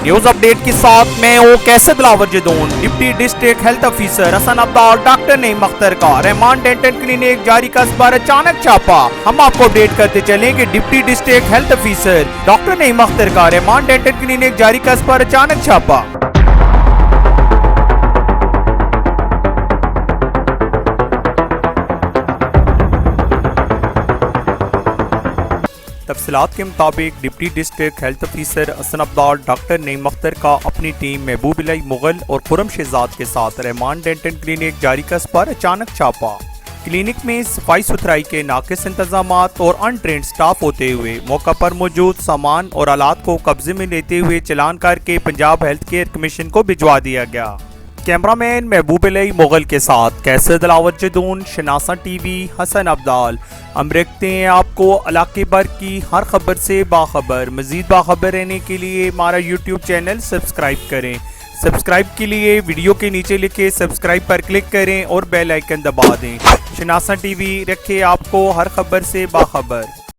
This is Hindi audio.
न्यूज अपडेट के साथ मैं हूँ कैसे Dilawar Jadoon. Deputy district health officer Hasan Abdal doctor Naeem Akhtar का रहमान डेंटल क्लिनिक जारी का अखबार अचानक छापा। हम आपको अपडेट करते चलें कि deputy district health officer doctor Naeem Akhtar का रहमान डेंटल क्लिनिक जारी का अखबार अचानक छापा। तफसीलात के मुताबिक deputy district health officer Hasan Abdal doctor Naeem Akhtar का अपनी टीम महबूब इलाई मुगल और खुरम शहजाद के साथ रहमान डेंटल क्लिनिक जारी का पर अचानक छापा। क्लिनिक में सफाई सुथराई के नाकिस इंतजाम और अनट्रेंड स्टाफ होते हुए मौका पर मौजूद सामान और आलात को कब्जे में लेते हुए चलान करके पंजाब हेल्थ केयर कमीशन को भिजवा दिया गया। कैमरामैन महबूब इलाई मुगल के साथ कैसर दिलावर जदून, शनासा टीवी, हसन अब्दाल। हम रखते हैं आपको इलाके भर की हर खबर से बाखबर। मजीद बाखबर रहने के लिए हमारा यूट्यूब चैनल सब्सक्राइब करें। सब्सक्राइब के लिए वीडियो के नीचे लिखे सब्सक्राइब पर क्लिक करें और बेल आइकन दबा दें। शनासा टीवी रखे आपको हर खबर से बाखबर।